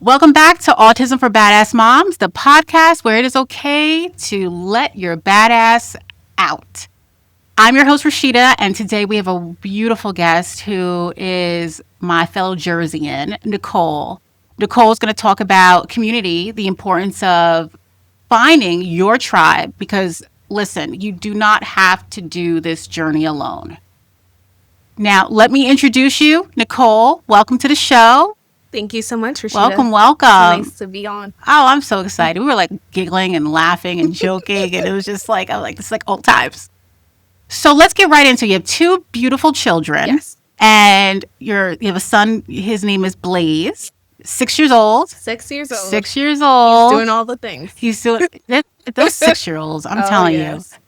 Welcome back to Autism for Badass Moms, the podcast where it is okay to let your badass out. I'm your host, Rashidah, and today we have a beautiful guest who is my fellow Jerseyan, Nicole. Nicole is going to talk about community, the importance of finding your tribe, because listen, you do not have to do this journey alone. Now, let me introduce you, Nicole. Welcome to the show. Thank you so much, Rashidah. Welcome, So welcome. nice to be on. Oh, I'm so excited. We were like giggling and laughing and joking, and it was just like, I'm like, this is like old times. So let's get right into it. You have two beautiful children, Yes. and you have a son. His name is Blaise, 6 years old. 6 years old. 6 years old. Doing all the things. He's doing those 6 year olds. I'm telling yes. you.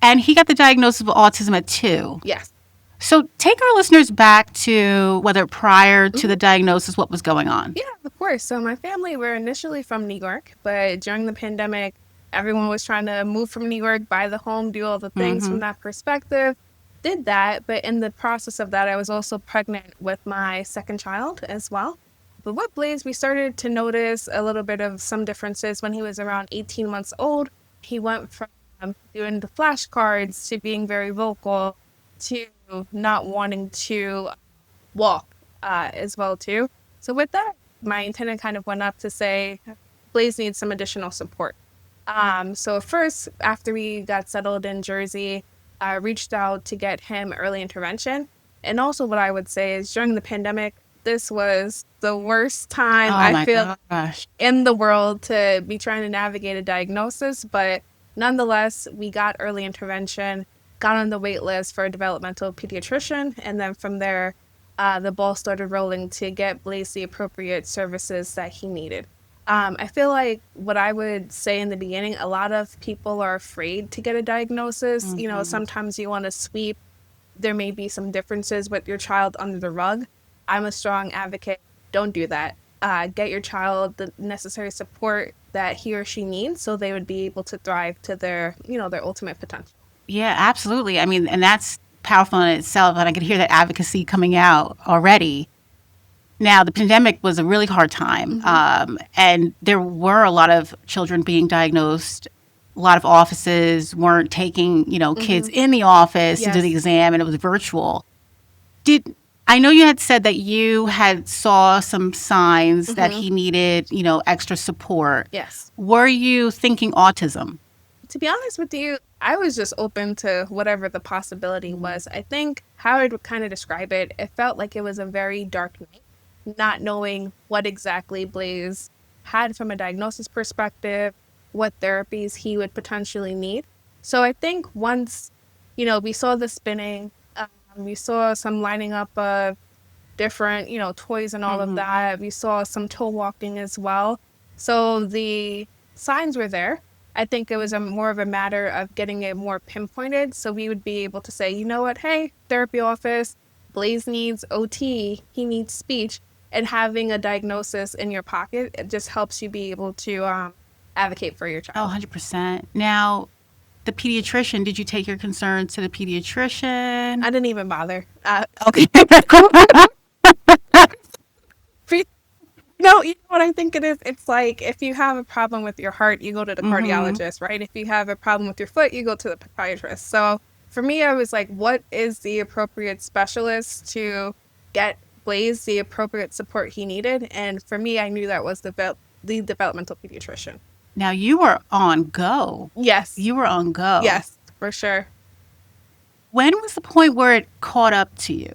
And he got the diagnosis of autism at 2. Yes. So take our listeners back to whether prior to the diagnosis, what was going on. Yeah, of course. So my family were initially from New York, but during the pandemic, everyone was trying to move from New York, buy the home, do all the things from that perspective. Did that, but in the process of that, I was also pregnant with my second child as well. But with Blaise, we started to notice a little bit of some differences when he was around 18 months old. He went from doing the flashcards to being very vocal to not wanting to walk as well too. So with that, my antenna kind of went up to say, Blaise needs some additional support. So first, after we got settled in Jersey, I reached out to get him early intervention. And also what I would say is during the pandemic, this was the worst time I feel in the world to be trying to navigate a diagnosis. But nonetheless, we got early intervention, got on the wait list for a developmental pediatrician. And then from there, the ball started rolling to get Blaise the appropriate services that he needed. I feel like what I would say in the beginning, a lot of people are afraid to get a diagnosis. You know, sometimes you want to sweep. There may be some differences with your child under the rug. I'm a strong advocate. Don't do that. Get your child the necessary support that he or she needs so they would be able to thrive to their ultimate potential. Yeah, absolutely. I mean, and that's powerful in itself. And I could hear that advocacy coming out already. Now, the pandemic was a really hard time. And there were a lot of children being diagnosed. A lot of offices weren't taking, kids in the office to do the exam, and it was virtual. I know you had said that you had saw some signs that he needed, extra support. Yes. Were you thinking autism? To be honest with you, I was just open to whatever the possibility was. I think how I would kind of describe it, it felt like it was a very dark night, not knowing what exactly Blaise had from a diagnosis perspective, what therapies he would potentially need. So I think once, we saw the spinning, we saw some lining up of different, toys and all of that. We saw some toe walking as well. So the signs were there. I think it was more of a matter of getting it more pinpointed. So we would be able to say, you know what, hey, therapy office, Blaise needs OT, he needs speech. And having a diagnosis in your pocket, it just helps you be able to advocate for your child. Oh, 100%. Now, the pediatrician, did you take your concerns to the pediatrician? I didn't even bother. Okay. No, you know what I think it is? It's like if you have a problem with your heart, you go to the cardiologist, right? If you have a problem with your foot, you go to the podiatrist. So for me, I was like, what is the appropriate specialist to get Blaise the appropriate support he needed? And for me, I knew that was the developmental pediatrician. Now, you were on go. Yes. You were on go. Yes, for sure. When was the point where it caught up to you?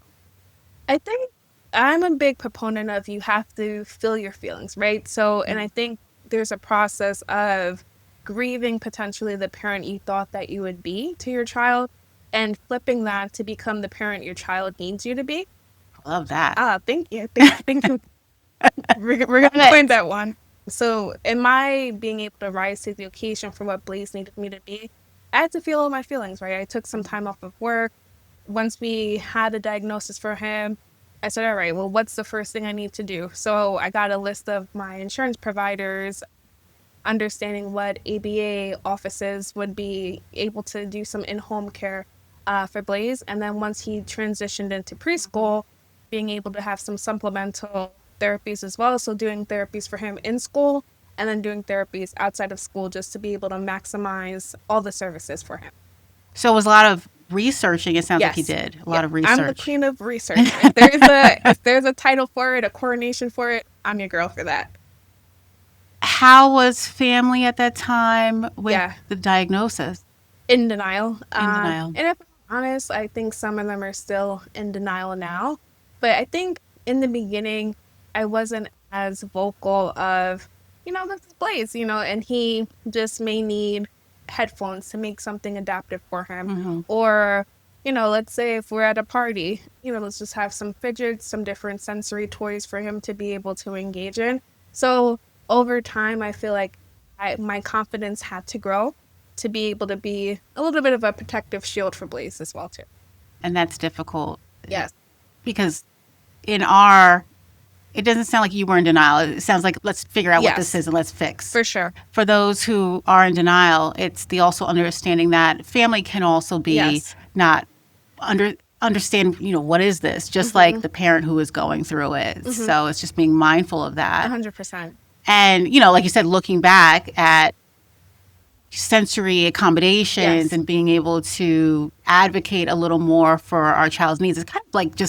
I think I'm a big proponent of you have to feel your feelings, right? So, and I think there's a process of grieving potentially the parent you thought that you would be to your child and flipping that to become the parent your child needs you to be. I love that. Thank you. Thank you. We're going to find that one. So in my being able to rise to the occasion for what Blaise needed me to be, I had to feel all my feelings, right? I took some time off of work. Once we had a diagnosis for him, I said, all right, well, what's the first thing I need to do? So I got a list of my insurance providers, understanding what ABA offices would be able to do some in-home care for Blaise. And then once he transitioned into preschool, being able to have some supplemental therapies as well. So doing therapies for him in school and then doing therapies outside of school just to be able to maximize all the services for him. So it was a lot of researching. It sounds like you Yes. did a Yeah. lot of I'm the research. queen of research. If there's a title for it, a coronation for it, I'm your girl for that. How was family at that time with Yeah. the diagnosis? In denial. In denial. And if I'm honest, I think some of them are still in denial now. But I think in the beginning, I wasn't as vocal of, this is Blaise, and he just may need headphones to make something adaptive for him. Mm-hmm. Or, let's say if we're at a party, let's just have some fidgets, some different sensory toys for him to be able to engage in. So over time, I feel like my confidence had to grow to be able to be a little bit of a protective shield for Blaise as well, too. And that's difficult. Yes. Because it doesn't sound like you were in denial. It sounds like, let's figure out what Yes. this is and let's fix. For sure. For those who are in denial, it's the also understanding that family can also be Yes. not understand, what is this? Just like the parent who is going through it. So it's just being mindful of that. 100%. And, like you said, looking back at sensory accommodations Yes. and being able to advocate a little more for our child's needs, it's kind of like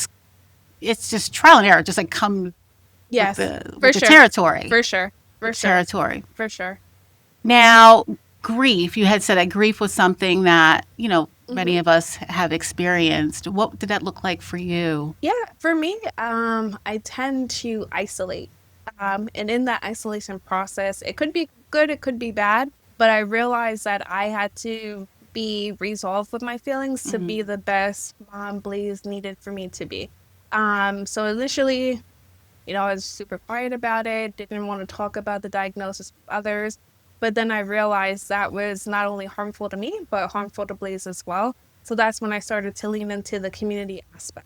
it's just trial and error, just like come Yes. with the For sure. territory. For sure. For sure. Territory. For sure. Now, grief, you had said that grief was something that, many of us have experienced. What did that look like for you? Yeah, for me, I tend to isolate. And in that isolation process, it could be good, it could be bad, but I realized that I had to be resolved with my feelings to be the best mom Blaise needed for me to be. So initially, I was super quiet about it, didn't want to talk about the diagnosis with others. But then I realized that was not only harmful to me, but harmful to Blaise as well. So that's when I started to lean into the community aspect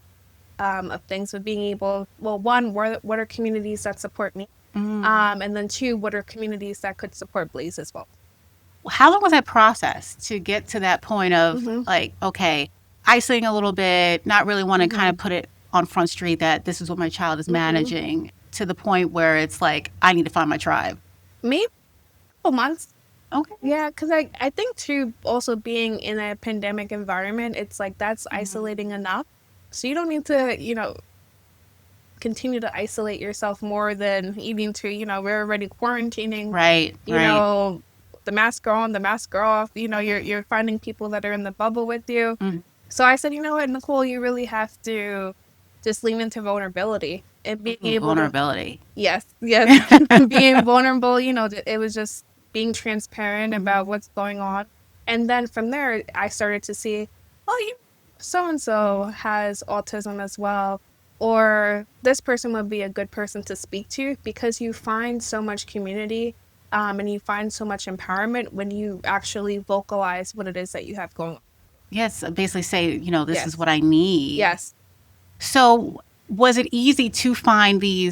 of things, of being able, one, what are communities that support me? And then two, what are communities that could support Blaise as well? How long was that process to get to that point of like, okay, isolating a little bit, not really want to kind of put it on Front Street that this is what my child is managing, to the point where it's like, I need to find my tribe? Maybe a couple months. Okay. Yeah, because I think too, also being in a pandemic environment, it's like that's isolating enough. So you don't need to, continue to isolate yourself more than needing to, we're already quarantining. Right. The mask on, the mask off, you're finding people that are in the bubble with you. So I said, you know what, Nicole, you really have to just lean into vulnerability and being able vulnerability. Yes. Being vulnerable, it was just being transparent about what's going on. And then from there, I started to see, so-and-so has autism as well. Or this person would be a good person to speak to, because you find so much community and you find so much empowerment when you actually vocalize what it is that you have going on. Yes, basically say, this Yes. is what I need. Yes. So was it easy to find the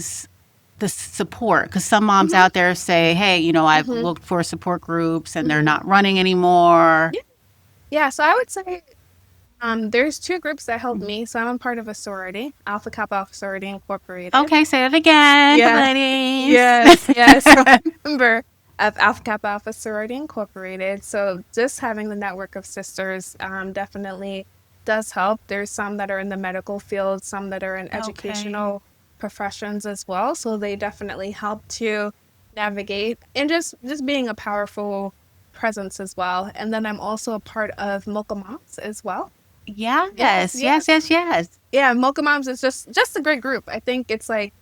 support? Because some moms out there say, hey, I've looked for support groups and they're not running anymore. Yeah, so I would say there's two groups that helped me. So I'm a part of a sorority, Alpha Kappa Alpha Sorority Incorporated. Okay, say it again, Yeah. ladies. Yes. So I'm a member of Alpha Kappa Alpha Sorority Incorporated. So just having the network of sisters definitely does help. There's some that are in the medical field, some that are in educational professions as well. So they definitely help to navigate, and just being a powerful presence as well. And then I'm also a part of Mocha Moms as well. Yes. Yeah, Mocha Moms is just a great group. I think it's like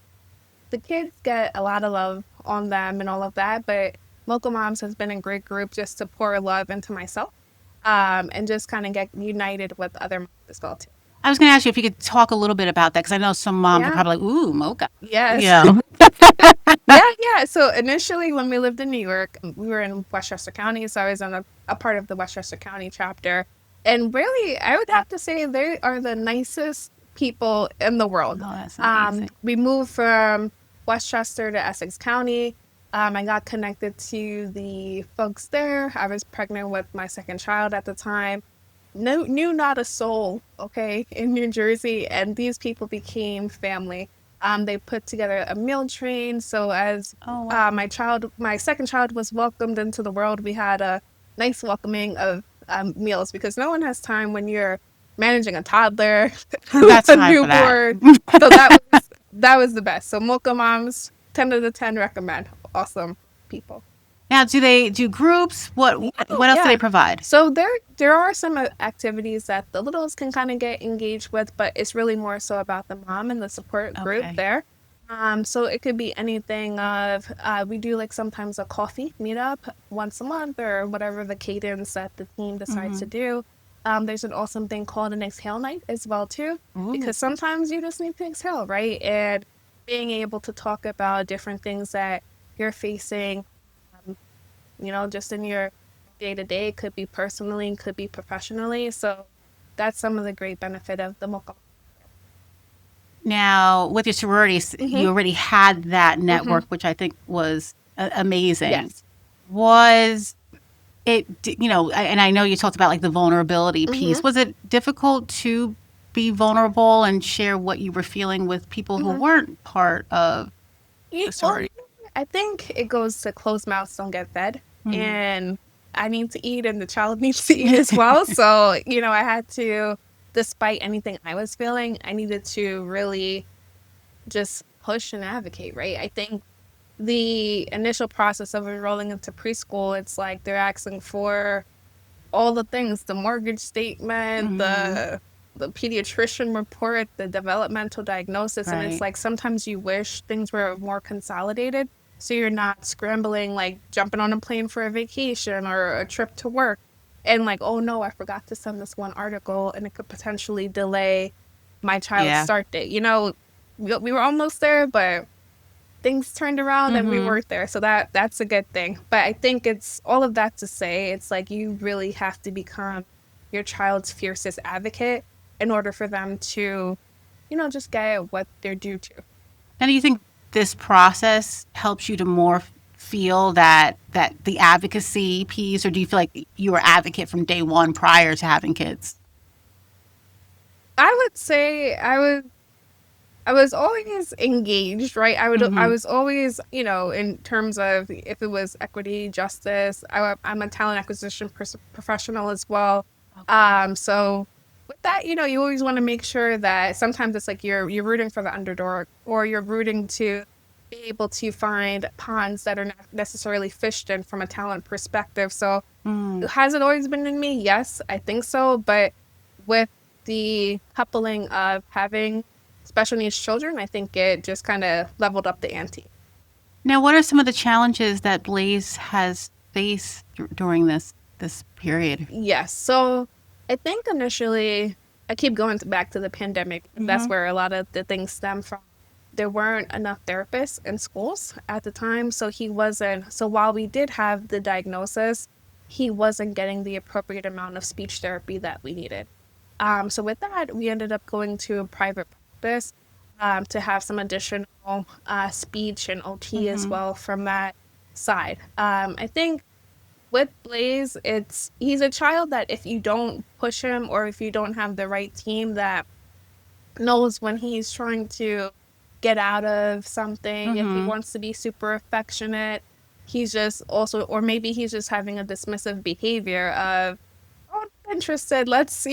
the kids get a lot of love on them and all of that, but Mocha Moms has been a great group just to pour love into myself and just kind of get united with other moms as well too. I was going to ask you if you could talk a little bit about that, because I know some moms are probably like, ooh, mocha. Yes. Yeah. Yeah. So initially when we lived in New York, we were in Westchester County, so I was on a part of the Westchester County chapter. And really, I would have to say they are the nicest people in the world. Oh, that's amazing. We moved from Westchester to Essex County. I got connected to the folks there. I was pregnant with my second child at the time. Knew not a soul, in New Jersey, and these people became family. They put together a meal train. So as Oh, wow. my second child was welcomed into the world, we had a nice welcoming of meals, because no one has time when you're managing a toddler, That's a time for that. newborn. So that was the best. So Mocha Moms, 10 out of 10 recommend. Awesome people. Now, do they do groups? What else do they Yeah. provide? So there are some activities that the littles can kind of get engaged with, but it's really more so about the mom and the support group Okay. there. So it could be anything of we do like sometimes a coffee meetup once a month, or whatever the cadence that the team decides to do. There's an awesome thing called an exhale night as well too, Ooh. because sometimes you just need to exhale, right? And being able to talk about different things that you're facing, just in your day to day. It could be personally, it could be professionally. So that's some of the great benefit of the Mocha. Now, with your sororities, you already had that network, which I think was amazing. Yes. Was it, and I know you talked about like the vulnerability piece. Was it difficult to be vulnerable and share what you were feeling with people who weren't part of the sorority? I think it goes to closed mouths don't get fed. And I need to eat, and the child needs to eat as well. So, I had to, despite anything I was feeling, I needed to really just push and advocate, right? I think the initial process of enrolling into preschool, it's like they're asking for all the things, the mortgage statement, the pediatrician report, the developmental diagnosis. And it's Right. like sometimes you wish things were more consolidated, so you're not scrambling, like jumping on a plane for a vacation or a trip to work, and like, oh no, I forgot to send this one article, and it could potentially delay my child's Yeah. start date. We were almost there, but things turned around and we weren't there. So that's a good thing. But I think it's all of that to say, it's like you really have to become your child's fiercest advocate in order for them to, just get what they're due to. And do you think this process helps you to more feel that the advocacy piece, or do you feel like you were advocate from day one prior to having kids? I would say I was always engaged, right? I was always, in terms of if it was equity, justice. I'm a talent acquisition professional as well. So with that, you always want to make sure that sometimes it's like you're rooting for the underdog, or you're rooting to be able to find ponds that are not necessarily fished in from a talent perspective. So has it always been in me? Yes, I think so. But with the coupling of having special needs children, I think it just kind of leveled up the ante. Now, what are some of the challenges that Blaise has faced during this period? Yes. So I think initially, I keep going back to the pandemic. That's where a lot of the things stem from. There weren't enough therapists in schools at the time. So while we did have the diagnosis, he wasn't getting the appropriate amount of speech therapy that we needed. So with that, we ended up going to a private practice to have some additional speech and OT as well from that side. I think with Blaise, he's a child that if you don't push him, or if you don't have the right team that knows when he's trying to get out of something, if he wants to be super affectionate, he's just also, or maybe he's just having a dismissive behavior of, oh, I'm not interested, let's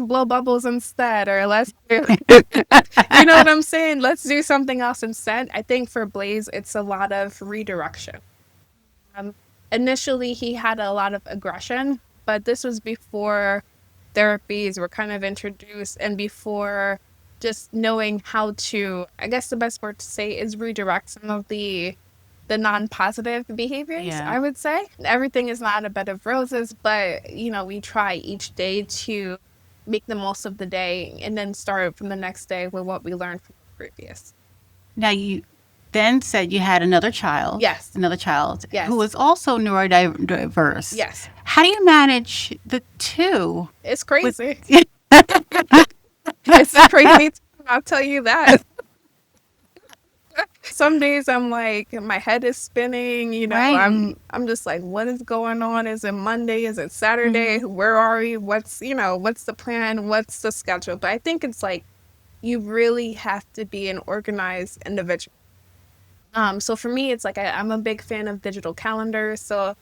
blow bubbles instead, or let's do, you know what I'm saying? Let's do something else instead. I think for Blaise, it's a lot of redirection. Initially, he had a lot of aggression, but this was before therapies were kind of introduced, and before just knowing how to, I guess the best word to say is redirect some of the non-positive behaviors. Yeah. I would say everything is not a bed of roses, but we try each day to make the most of the day, and then start from the next day with what we learned from the previous. Now, you then said you had another child. Yes. Another child Yes. who was also neurodiverse. Yes. How do you manage the two? It's crazy. It's crazy. I'll tell you that. Some days I'm like, my head is spinning, Right. I'm just like, what is going on? Is it Monday? Is it Saturday? Where are we? What's the plan? What's the schedule? But I think it's like you really have to be an organized individual. So for me, it's like I'm a big fan of digital calendars. So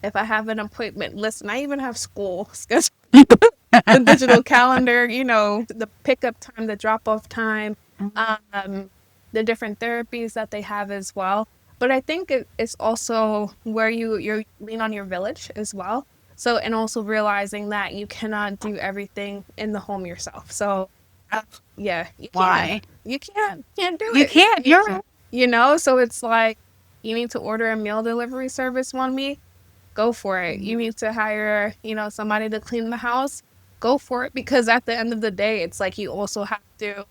if I have an appointment, listen, I even have school scheduled, the digital calendar, the pickup time, the drop off time, um, the different therapies that they have as well. But I think it's also where you lean on your village as well. So, and also realizing that you cannot do everything in the home yourself. So, yeah, you can't. Why? You can't do You it. can't. You're right. So it's like you need to order a meal delivery service one week, go for it. You need to hire, somebody to clean the house, go for it. Because at the end of the day, it's like you also have to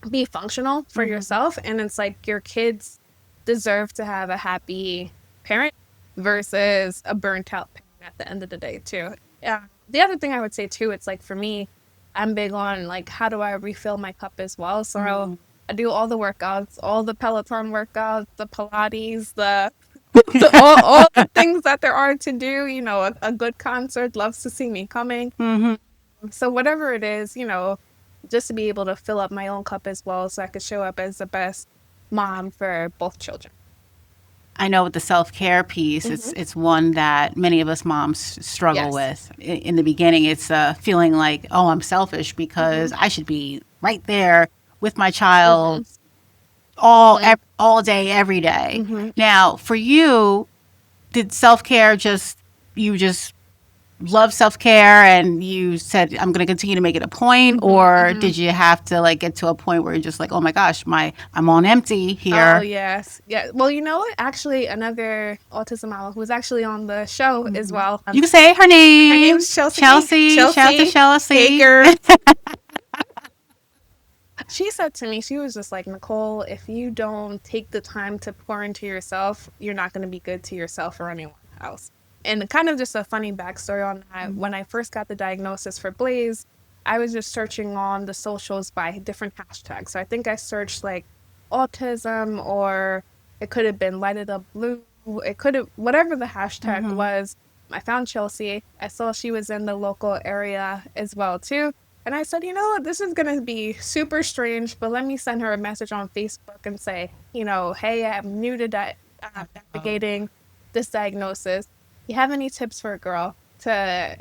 be functional for yourself. And it's like your kids deserve to have a happy parent versus a burnt out parent at the end of the day, too. Yeah. The other thing I would say, too, it's like for me, I'm big on like, how do I refill my cup as well? So I do all the workouts, all the Peloton workouts, the Pilates, all the things that there are to do. A good concert loves to see me coming. So whatever it is, just to be able to fill up my own cup as well, so I could show up as the best mom for both children. I know with the self-care piece, it's one that many of us moms struggle with. In the beginning, it's feeling like, oh, I'm selfish because I should be right there with my child all day, every day. Now, for you, did self-care you just love self-care and you said, I'm going to continue to make it a point, or did you have to like get to a point where you're just like, oh my gosh, I'm on empty here? Oh, yes. Yeah. Well, you know what? Actually, another autism model who was actually on the show as well. You can say her Her name. name's Chelsea. Shout out to Chelsea. Hey, girl. She said to me, she was just like, Nicole, if you don't take the time to pour into yourself, you're not going to be good to yourself or anyone else. And kind of just a funny backstory on that. When I first got the diagnosis for Blaise, I was just searching on the socials by different hashtags. So I think I searched like autism, or it could have been lighted up blue. It could have, whatever the hashtag was. I found Chelsea. I saw she was in the local area as well, too. And I said, you know what, this is going to be super strange, but let me send her a message on Facebook and say, hey, I'm new to navigating this diagnosis. You have any tips for a girl to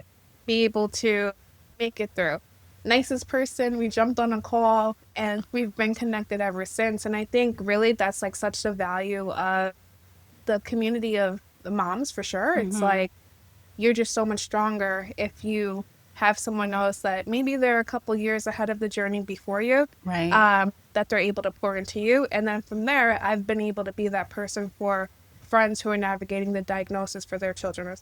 be able to make it through? Nicest person, we jumped on a call and we've been connected ever since. And I think really that's like such the value of the community of the moms, for sure. It's like you're just so much stronger if you have someone else that maybe they're a couple years ahead of the journey before you, right? That they're able to pour into you. And then from there, I've been able to be that person for friends who are navigating the diagnosis for their children.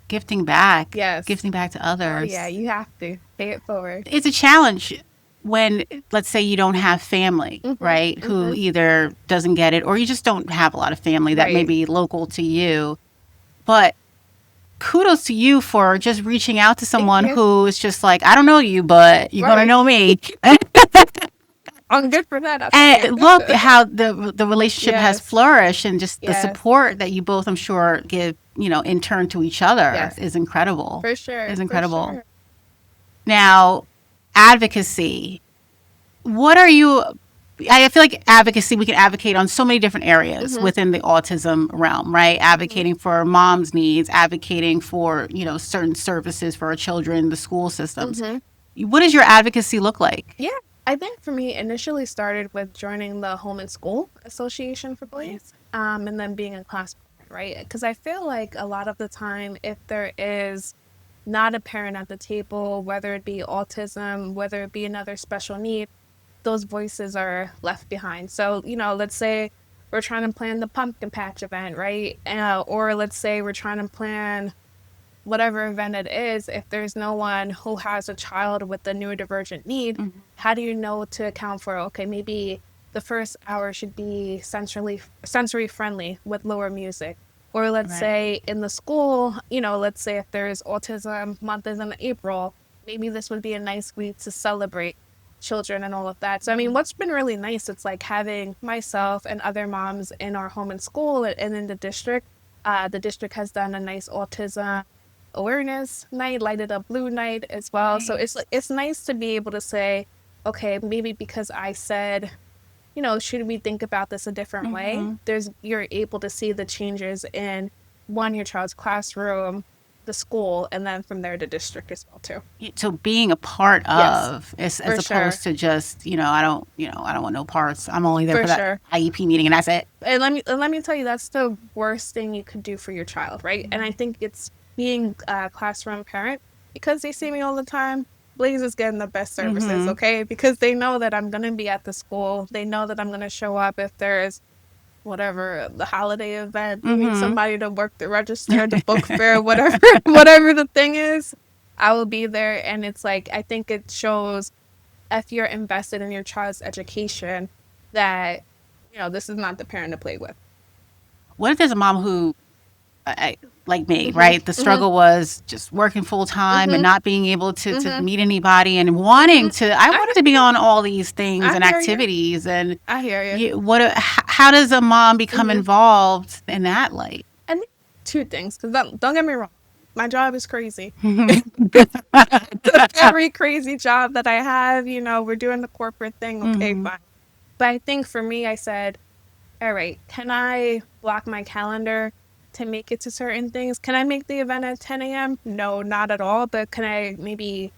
Gifting back. Yes. Gifting back to others. Oh, yeah, you have to pay it forward. It's a challenge when, let's say, you don't have family, right, who either doesn't get it or you just don't have a lot of family that may be local to you. But kudos to you for just reaching out to someone who is just like, I don't know you, but you're going to know me. I'm good for that. And look how the relationship has flourished, and just the support that you both, I'm sure, give, in turn to each other is incredible. For sure. Is incredible. For sure. Now, advocacy. What are you... I feel like advocacy, we can advocate on so many different areas within the autism realm, right? Advocating for moms' needs, advocating for, certain services for our children, the school systems. What does your advocacy look like? Yeah, I think for me, initially started with joining the Home and School Association for Blaise, and then being a class parent, right? Because I feel like a lot of the time, if there is not a parent at the table, whether it be autism, whether it be another special need, those voices are left behind. So, let's say we're trying to plan the pumpkin patch event, right? Or let's say we're trying to plan whatever event it is. If there's no one who has a child with a neurodivergent need, how do you know to account for, okay, maybe the first hour should be sensory friendly with lower music? Or let's say in the school, let's say if there's autism month is in April, maybe this would be a nice week to celebrate children and all of that. So, I mean, what's been really nice, it's like having myself and other moms in our home and school and in the district. The district has done a nice autism awareness night, lighted up blue night as well. So it's nice to be able to say, okay, maybe because I said, should we think about this a different way? You're able to see the changes in your child's classroom, the school, and then from there the district as well too. So being a part Yes, of, as for sure. opposed to just, I don't want no parts. I'm only there For for that sure. IEP meeting and that's it. And let me tell you, that's the worst thing you could do for your child, right? And I think it's being a classroom parent, because they see me all the time. Blaise is getting the best services, okay? Because they know that I'm gonna be at the school. They know that I'm gonna show up if there's whatever the holiday event. We need somebody to work the register, the book fair, whatever, whatever the thing is. I will be there, and it's like, I think it shows, if you're invested in your child's education, that this is not the parent to play with. What if there's a mom who, like me, right? The struggle was just working full time and not being able to meet anybody and wanting to. I wanted to be on all these things and activities. And I hear you. How does a mom become involved in that light? And two things, because don't get me wrong, my job is crazy. It's a very crazy job that I have. We're doing the corporate thing. Okay, fine. But I think for me, I said, all right, can I block my calendar to make it to certain things? Can I make the event at 10 a.m.? No, not at all. But can I maybe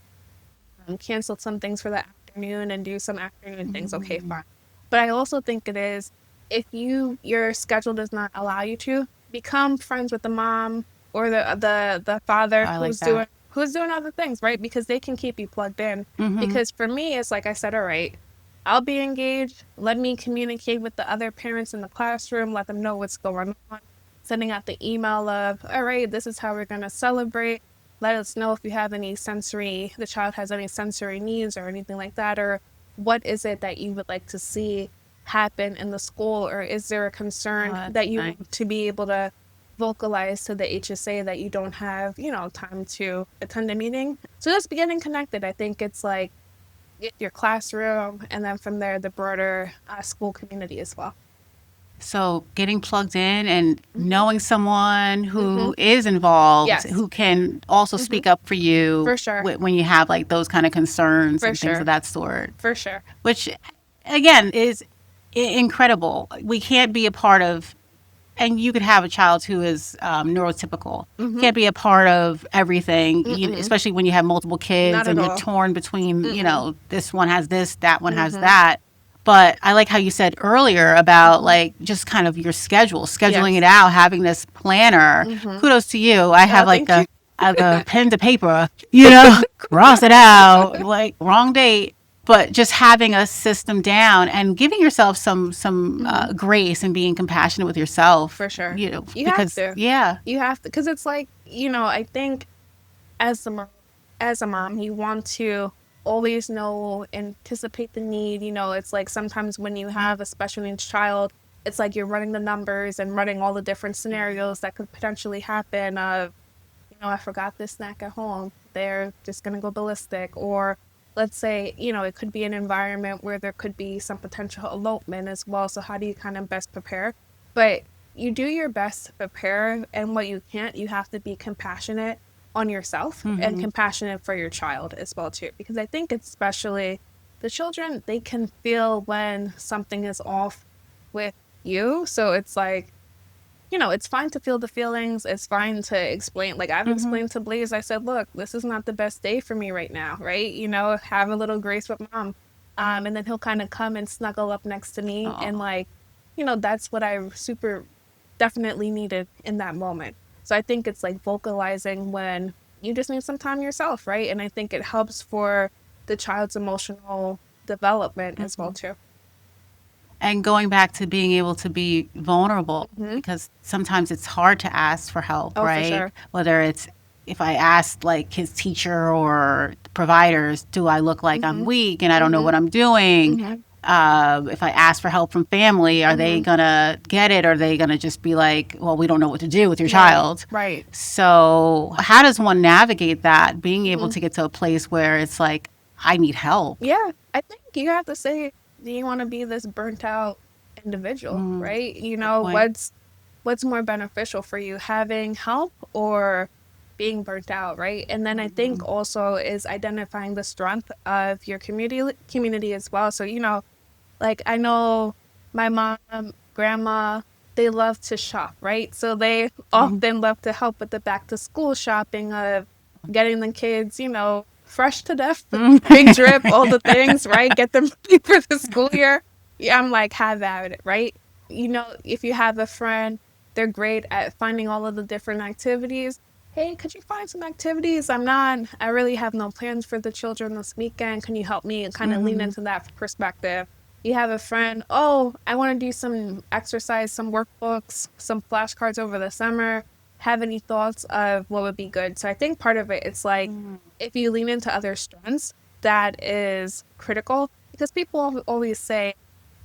cancel some things for the afternoon and do some afternoon things? Okay, fine. But I also think it is, if your schedule does not allow you to, become friends with the mom or the father who's doing other things, right? Because they can keep you plugged in. Because for me, it's like I said, all right, I'll be engaged. Let me communicate with the other parents in the classroom, let them know what's going on, sending out the email of, all right, this is how we're going to celebrate. Let us know if you have the child has any sensory needs or anything like that, or what is it that you would like to see happen in the school, or is there a concern that you want to be able to vocalize to the HSA that you don't have, time to attend a meeting. So just getting connected. I think it's like your classroom, and then from there, the broader school community as well. So getting plugged in and knowing someone who is involved, Yes. who can also speak up for you For sure. when you have like those kind of concerns For and things sure. of that sort. For sure. Which, again, is incredible. We can't be a part of, and you could have a child who is neurotypical. Can't be a part of everything, especially when you have multiple kids Not and at you're all. torn between, this one has this, that one has that. But I like how you said earlier about like just kind of your scheduling Yes. it out, having this planner. Kudos to you. I have like thank a pen to paper, cross it out, like wrong date. But just having a system down and giving yourself some grace and being compassionate with yourself. For sure. You because have to. yeah, You have to, because it's like, I think as a mom, you want to always know, anticipate the need. It's like sometimes when you have a special needs child, it's like you're running the numbers and running all the different scenarios that could potentially happen of, I forgot this snack at home. They're just going to go ballistic. Or let's say, it could be an environment where there could be some potential elopement as well. So how do you kind of best prepare? But you do your best to prepare, and what you can't, you have to be compassionate on yourself and compassionate for your child as well too. Because I think especially the children, they can feel when something is off with you. So it's like, it's fine to feel the feelings. It's fine to explain. Like I've explained to Blaise, I said, look, this is not the best day for me right now, right? Have a little grace with mom. And then he'll kind of come and snuggle up next to me. Aww. And like, that's what I super definitely needed in that moment. So I think it's like vocalizing when you just need some time yourself, right? And I think it helps for the child's emotional development as well too. and going back to being able to be vulnerable, because sometimes it's hard to ask for help, For right? sure. Whether it's, if I asked like his teacher or providers, do I look like I'm weak and I don't know what I'm doing? If I ask for help from family, are they gonna get it? Or are they gonna just be like, well, we don't know what to do with your child? Right. So how does one navigate that, being able to get to a place where it's like, I need help? Yeah, I think you have to say, do you want to be this burnt out individual, right? point. What's more beneficial for you, having help or being burnt out, right? And then I think also is identifying the strength of your community as well. So, like I know my mom, grandma, they love to shop, right? So they often love to help with the back to school shopping of getting the kids, fresh to death, big drip, all the things, right? Get them ready for the school year. Yeah, I'm like, have at it, right? If you have a friend, they're great at finding all of the different activities. Hey, could you find some activities? I really have no plans for the children this weekend. Can you help me and kind of lean into that perspective? You have a friend, oh, I want to do some exercise, some workbooks, some flashcards over the summer. Have any thoughts of what would be good? So I think part of it, it's like if you lean into other strengths, that is critical because people always say,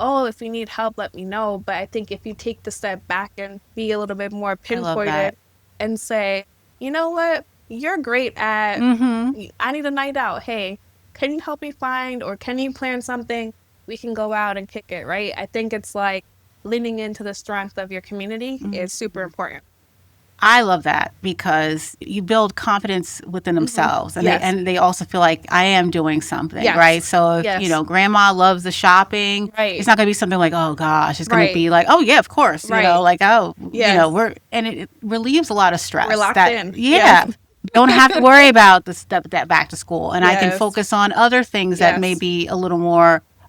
oh, if you need help, let me know. But I think if you take the step back and be a little bit more I love that. pinpointed and say, you know what, you're great at, I need a night out. Hey, can you help me find or can you plan something? We can go out and kick it, right? I think it's like leaning into the strength of your community is super important. I love that because you build confidence within themselves, and Yes. they also feel like I am doing something, Yes. right? So if Yes. grandma loves the shopping, Right. it's not going to be something like, oh gosh, it's going Right. to be like, oh yeah, of course, Right. like, oh, Yes. it relieves a lot of stress. We're locked that, in. Yeah. Yes. Don't have to worry about that back to school, and I can Yes. focus on other things that may Yes. be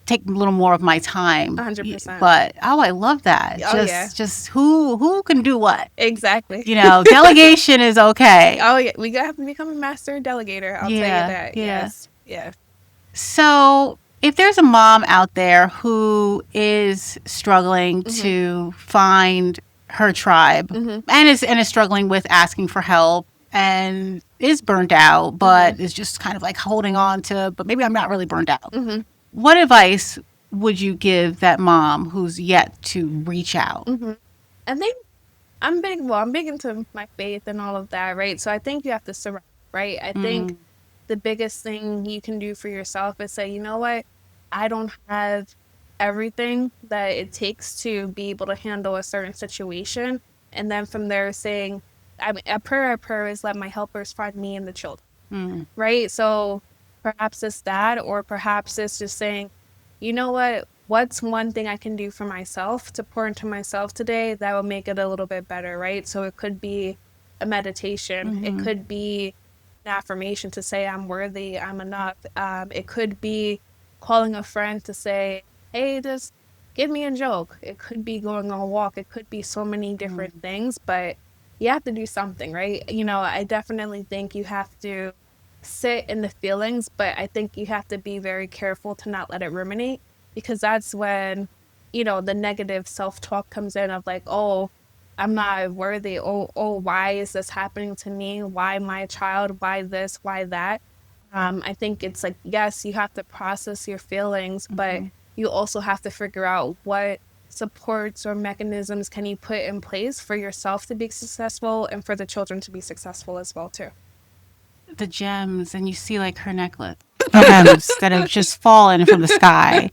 take a little more of my time. 100%. But I love that. Oh, yeah. Just who can do what. Exactly. Delegation is okay. Oh, yeah. We have to become a master delegator. I'll tell you that. Yeah. Yes. Yeah. So if there's a mom out there who is struggling to find her tribe and is struggling with asking for help and is burnt out, but is just kind of like holding on to, but maybe I'm not really burnt out. What advice would you give that mom who's yet to reach out? I think I'm big into my faith and all of that, right? So I think you have to surrender, right? I think the biggest thing you can do for yourself is say, you know what? I don't have everything that it takes to be able to handle a certain situation. And then from there saying, a prayer is let my helpers find me and the children, right? So perhaps it's that, or perhaps it's just saying, you know what? What's one thing I can do for myself to pour into myself today that will make it a little bit better, right? So it could be a meditation. It could be an affirmation to say I'm worthy, I'm enough. It could be calling a friend to say, hey, just give me a joke. It could be going on a walk. It could be so many different things, but you have to do something, right? I definitely think you have to sit in the feelings, but I think you have to be very careful to not let it ruminate, because that's when, the negative self-talk comes in of like, oh, I'm not worthy. Oh, why is this happening to me? Why my child? Why this? Why that? I think it's like, yes, you have to process your feelings, but you also have to figure out what supports or mechanisms can you put in place for yourself to be successful and for the children to be successful as well too. The gems, and you see like her necklace gems that have just fallen from the sky.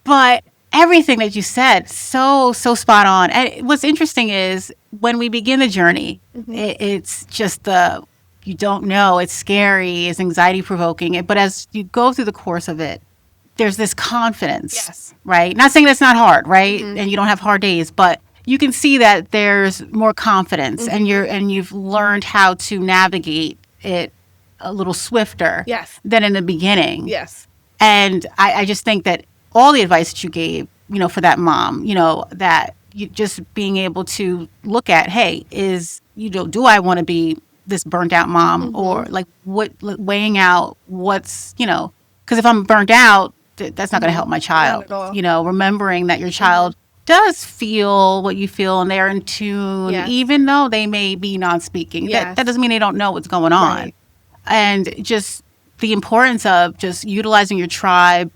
But everything that you said, so spot on. And what's interesting is when we begin the journey, it's just you don't know, it's scary, it's anxiety provoking. But as you go through the course of it, there's this confidence, Yes. right? Not saying that's not hard, right? And you don't have hard days, but you can see that there's more confidence, and you've learned how to navigate it a little swifter Yes. than in the beginning. Yes. And I just think that all the advice that you gave, for that mom, that you just being able to look at, hey, do I want to be this burnt out mom, or like weighing out what's, because if I'm burnt out, that's not going to help my child. Not at all. Remembering that your child does feel what you feel and they're in tune, Yes. even though they may be non-speaking. Yes. That doesn't mean they don't know what's going on. Right. And just the importance of just utilizing your tribe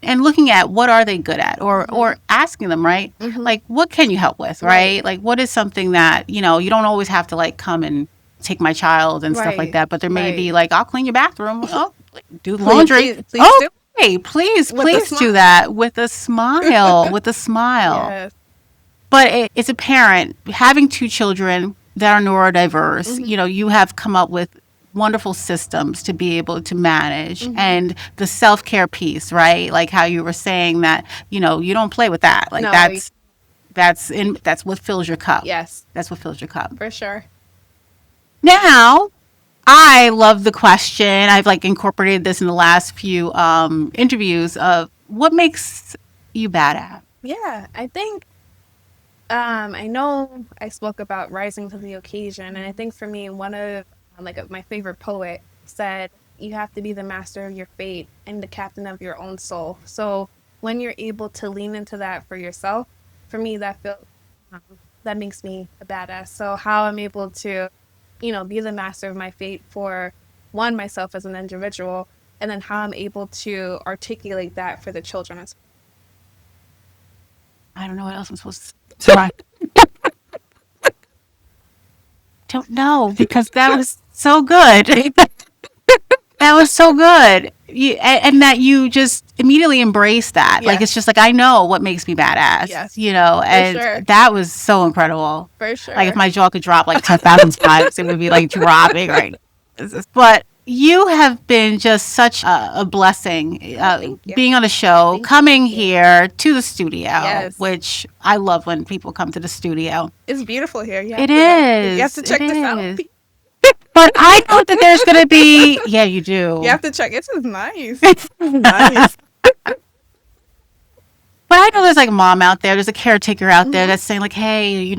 and looking at what are they good at, or asking them, right? Like, what can you help with, right? Like, what is something that, you don't always have to like come and take my child and stuff like Right. that, but there may be like, I'll clean your bathroom. Oh, do the Please- laundry. please do. Okay, please With a do smile. that with a smile, with a smile. Yes. But it's a parent having two children, that are neurodiverse, you have come up with wonderful systems to be able to manage, and the self-care piece, right? Like how you were saying that, you don't play with that. Like No, that's what fills your cup. yes, That's what fills your cup. for sure. Now, I love the question. I've like incorporated this in the last few interviews of what makes you badass. Yeah, I think I know I spoke about rising to the occasion, and I think for me, one of my favorite poet said, "You have to be the master of your fate and the captain of your own soul." So when you're able to lean into that for yourself, for me, um, that makes me a badass. So how I'm able to, be the master of my fate for one, myself as an individual, and then how I'm able to articulate that for the children as I don't know what else I'm supposed to say. Don't know, because that was so good. That was so good. And that you just immediately embrace that. Like, it's Yes. just like, I know what makes me badass, Yes, and sure. that was so incredible. For sure. Like, if my jaw could drop like 10,000 times, it would be like dropping right now. But you have been just such a blessing, Thank you. being on the show, Thank coming you. here to the studio, Yes. which I love when people come to the studio. It's beautiful here. It is. You have to check It this out. is. But I know that there's going to be, yeah, you do. You have to check. This is nice. Nice. But I know there's like a mom out there, there's a caretaker out there that's saying like, hey,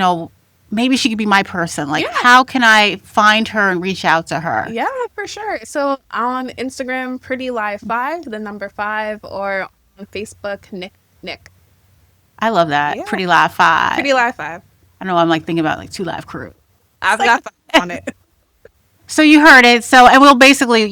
maybe she could be my person. Like, Yeah. how can I find her and reach out to her? Yeah, for sure. So on Instagram, Pretty Live 5, the number 5, or on Facebook, Nick. I love that. Yeah. Pretty Live 5. Pretty Live 5. I know I'm like thinking about like 2 Live Crew. I've got 5 on it. So you heard it. So, and we'll basically,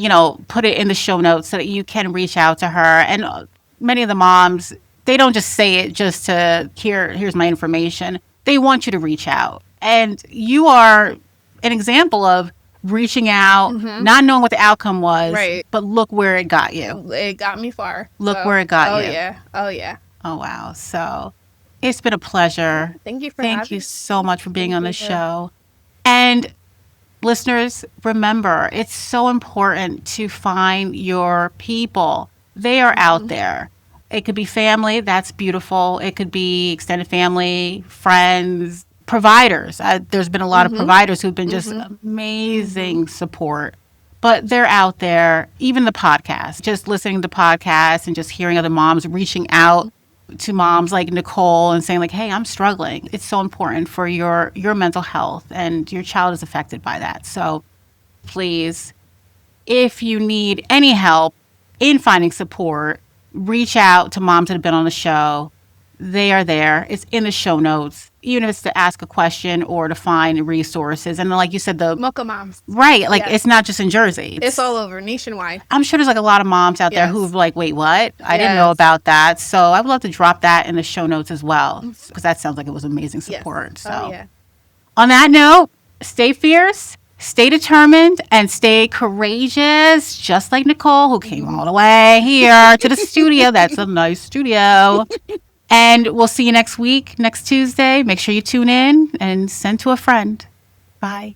put it in the show notes so that you can reach out to her. And many of the moms, they don't just say it just to here's my information. They want you to reach out. And you are an example of reaching out, not knowing what the outcome was, Right. but look where it got you. It got me far. Look where it got you. Oh, yeah. Oh, yeah. Oh, wow. So it's been a pleasure. Thank you for Thank having you me. so much for being Thank on the you. show. And listeners, remember, it's so important to find your people. They are out there. It could be family. That's beautiful. It could be extended family, friends, providers. There's been a lot of providers who've been just amazing support. But they're out there, even the podcast, just listening to podcasts and just hearing other moms reaching out to moms like Nicole and saying like, hey, I'm struggling. It's so important for your mental health, and your child is affected by that. So please, if you need any help in finding support, reach out to moms that have been on the show. They are there. It's in the show notes, even if it's to ask a question or to find resources. And like you said, Mocha Moms. right, like Yes. it's not just in Jersey. It's all over, nationwide. I'm sure there's like a lot of moms out there Yes. who've like, wait, what? I didn't know Yes. about that. So I would love to drop that in the show notes as well, because that sounds like it was amazing Yes. support. So Oh, yeah. on that note, stay fierce, stay determined, and stay courageous, just like Nicole, who came all the way here to the studio. That's a nice studio. And we'll see you next week, next Tuesday. Make sure you tune in and send to a friend. Bye.